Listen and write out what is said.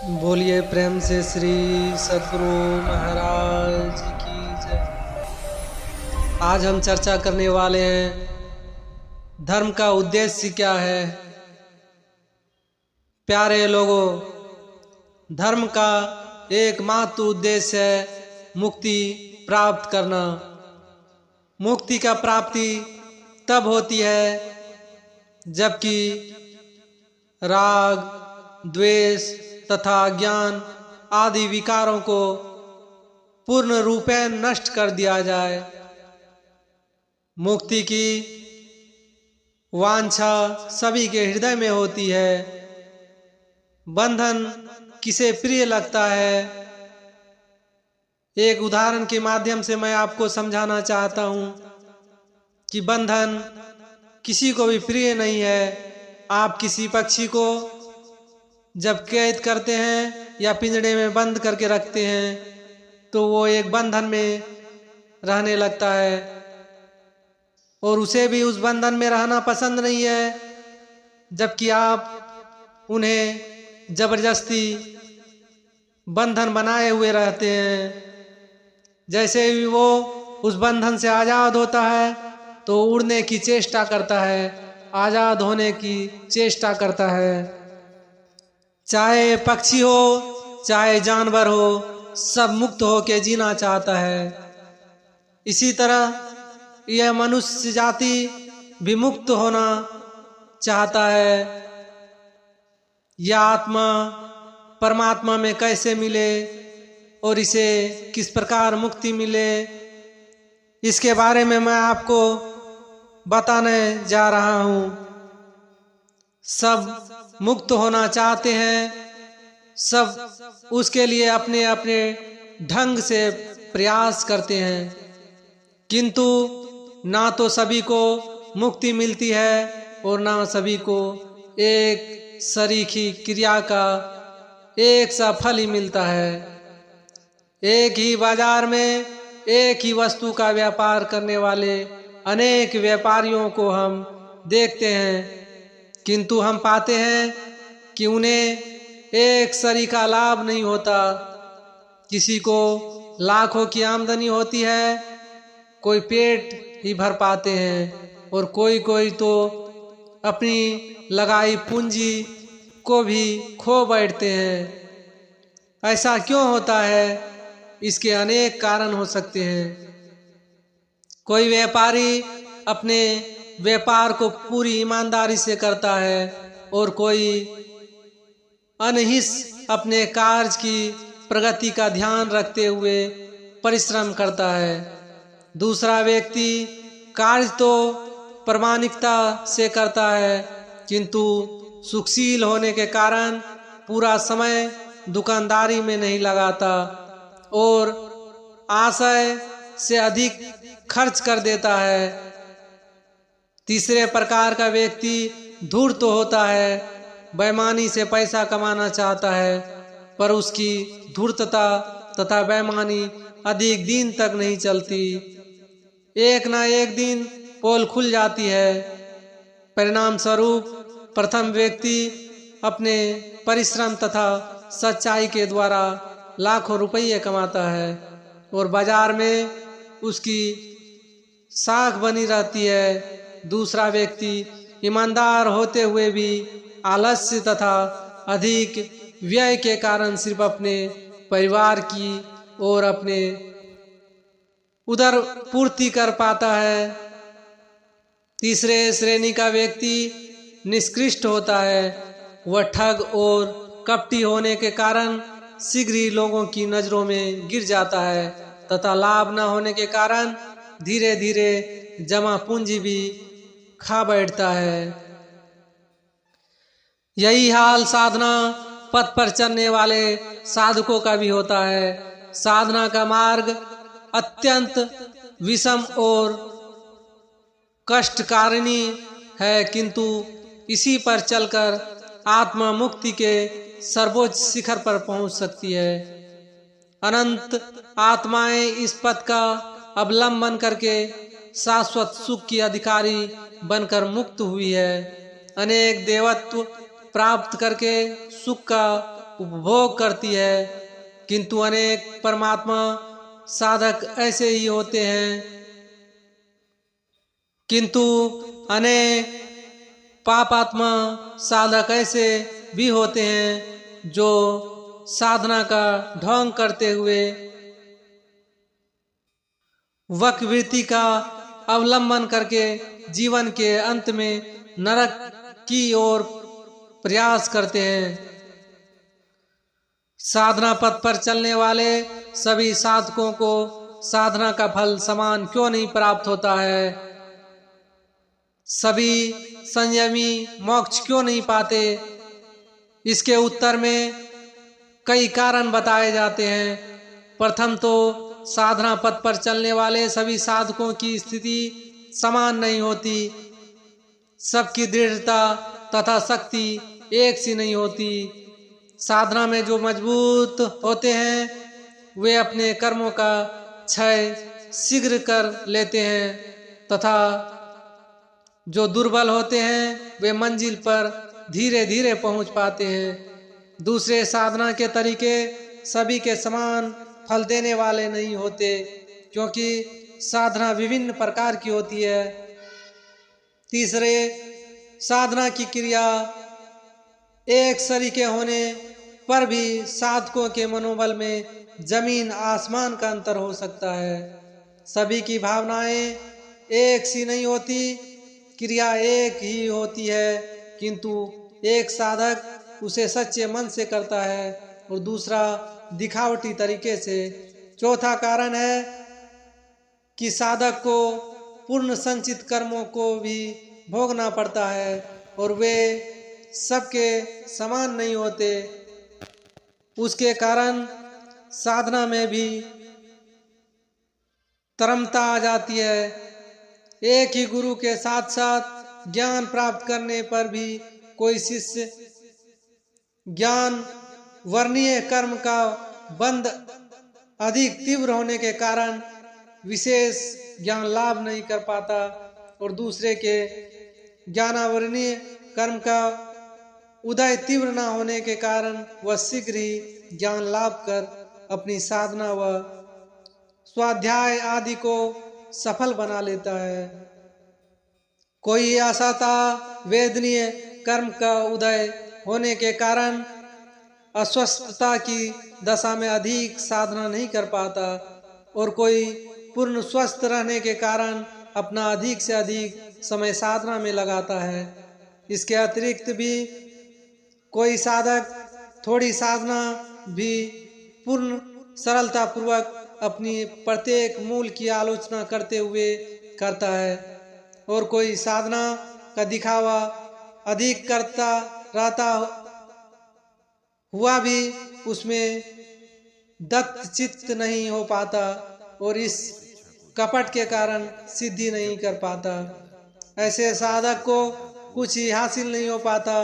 बोलिए प्रेम से श्री सद्गुरु महाराज की जय। आज हम चर्चा करने वाले हैं धर्म का उद्देश्य क्या है। प्यारे लोगों, धर्म का एकमात्र उद्देश्य है मुक्ति प्राप्त करना। मुक्ति का प्राप्ति तब होती है जबकि राग, द्वेष तथा ज्ञान आदि विकारों को पूर्ण रूपेण नष्ट कर दिया जाए। मुक्ति की वांछा सभी के हृदय में होती है। बंधन किसे प्रिय लगता है? एक उदाहरण के माध्यम से मैं आपको समझाना चाहता हूं कि बंधन किसी को भी प्रिय नहीं है। आप किसी पक्षी को जब कैद करते हैं या पिंजड़े में बंद करके रखते हैं तो वो एक बंधन में रहने लगता है और उसे भी उस बंधन में रहना पसंद नहीं है, जबकि आप उन्हें जबरदस्ती बंधन बनाए हुए रहते हैं। जैसे ही वो उस बंधन से आज़ाद होता है तो उड़ने की चेष्टा करता है, आज़ाद होने की चेष्टा करता है। चाहे पक्षी हो चाहे जानवर हो, सब मुक्त होकर जीना चाहता है। इसी तरह यह मनुष्य जाति भी मुक्त होना चाहता है। यह आत्मा परमात्मा में कैसे मिले और इसे किस प्रकार मुक्ति मिले, इसके बारे में मैं आपको बताने जा रहा हूँ। सब मुक्त होना चाहते हैं, सब उसके लिए अपने अपने ढंग से प्रयास करते हैं, किंतु ना तो सभी को मुक्ति मिलती है और ना सभी को एक सरीखी क्रिया का एक सा फल ही मिलता है। एक ही बाजार में एक ही वस्तु का व्यापार करने वाले अनेक व्यापारियों को हम देखते हैं, किंतु हम पाते हैं कि उन्हें एक सरी का लाभ नहीं होता। किसी को लाखों की आमदनी होती है, कोई पेट ही भर पाते हैं और कोई कोई तो अपनी लगाई पूंजी को भी खो बैठते हैं। ऐसा क्यों होता है? इसके अनेक कारण हो सकते हैं। कोई व्यापारी अपने व्यापार को पूरी ईमानदारी से करता है और कोई अनहिस अपने कार्य की प्रगति का ध्यान रखते हुए परिश्रम करता है। दूसरा व्यक्ति कार्य तो प्रामाणिकता से करता है, किंतु सुखशील होने के कारण पूरा समय दुकानदारी में नहीं लगाता और आशय से अधिक खर्च कर देता है। तीसरे प्रकार का व्यक्ति धूर्त तो होता है, बेईमानी से पैसा कमाना चाहता है, पर उसकी धूर्तता तथा बेईमानी अधिक दिन तक नहीं चलती। एक ना एक दिन पोल खुल जाती है। परिणाम स्वरूप प्रथम व्यक्ति अपने परिश्रम तथा सच्चाई के द्वारा लाखों रुपये कमाता है और बाजार में उसकी साख बनी रहती है। दूसरा व्यक्ति ईमानदार होते हुए भी आलस्य तथा अधिक व्यय के कारण सिर्फ अपने परिवार की और अपने उदर पूर्ति कर पाता है। तीसरे श्रेणी का व्यक्ति निष्कृष्ट होता है। वह ठग और कपटी होने के कारण शीघ्र ही लोगों की नजरों में गिर जाता है तथा लाभ न होने के कारण धीरे धीरे जमा पूंजी भी खा बैठता है। यही हाल साधना पथ पर चलने वाले साधकों का भी होता है। साधना का मार्ग अत्यंत विषम और कष्टकारिणी है, किंतु इसी पर चलकर आत्मा मुक्ति के सर्वोच्च शिखर पर पहुंच सकती है। अनंत आत्माएं इस पथ का अवलंबन करके शाश्वत सुख की अधिकारी बनकर मुक्त हुई है। अनेक देवत्व प्राप्त करके सुख का उपभोग करती है। किंतु अनेक परमात्मा साधक ऐसे ही होते हैं, किंतु अनेक पापात्मा साधक ऐसे भी होते हैं जो साधना का ढोंग करते हुए वक्रवृत्ति का अवलंबन करके जीवन के अंत में नरक की ओर प्रयास करते हैं। साधना पथ पर चलने वाले सभी साधकों को साधना का फल समान क्यों नहीं प्राप्त होता है? सभी संयमी मोक्ष क्यों नहीं पाते? इसके उत्तर में कई कारण बताए जाते हैं। प्रथम तो साधना पथ पर चलने वाले सभी साधकों की स्थिति समान नहीं होती। सबकी दृढ़ता तथा शक्ति एक सी नहीं होती। साधना में जो मजबूत होते हैं वे अपने कर्मों का क्षय शीघ्र कर लेते हैं तथा जो दुर्बल होते हैं वे मंजिल पर धीरे धीरे पहुंच पाते हैं। दूसरे साधना के तरीके सभी के समान फल देने वाले नहीं होते, क्योंकि साधना विभिन्न प्रकार की होती है। तीसरे, साधना की क्रिया एक सरीके होने पर भी साधकों के मनोबल में जमीन आसमान का अंतर हो सकता है। सभी की भावनाएं एक सी नहीं होती, क्रिया एक ही होती है, किंतु एक साधक उसे सच्चे मन से करता है और दूसरा दिखावटी तरीके से। चौथा कारण है कि साधक को पूर्ण संचित कर्मों को भी भोगना पड़ता है और वे सबके समान नहीं होते। उसके कारण साधना में भी तरमता आ जाती है। एक ही गुरु के साथ साथ ज्ञान प्राप्त करने पर भी कोई शिष्य ज्ञान वर्णीय कर्म का बंध अधिक तीव्र होने के कारण विशेष ज्ञान लाभ नहीं कर पाता और दूसरे के ज्ञानावर्णीय कर्म का उदय तीव्र न होने के कारण वह शीघ्र ही ज्ञान लाभ कर अपनी साधना व स्वाध्याय आदि को सफल बना लेता है। कोई आशाता वेदनीय कर्म का उदय होने के कारण अस्वस्थता की दशा में अधिक साधना नहीं कर पाता और कोई पूर्ण स्वस्थ रहने के कारण अपना अधिक से अधिक समय साधना में लगाता है। इसके अतिरिक्त भी कोई साधक थोड़ी साधना भी पूर्ण सरलता पूर्वक अपनी प्रत्येक मूल की आलोचना करते हुए करता है और कोई साधना का दिखावा अधिक करता रहता हुआ भी उसमें दत्त चित्त नहीं हो पाता और इस कपट के कारण सिद्धि नहीं कर पाता। ऐसे साधक को कुछ ही हासिल नहीं हो पाता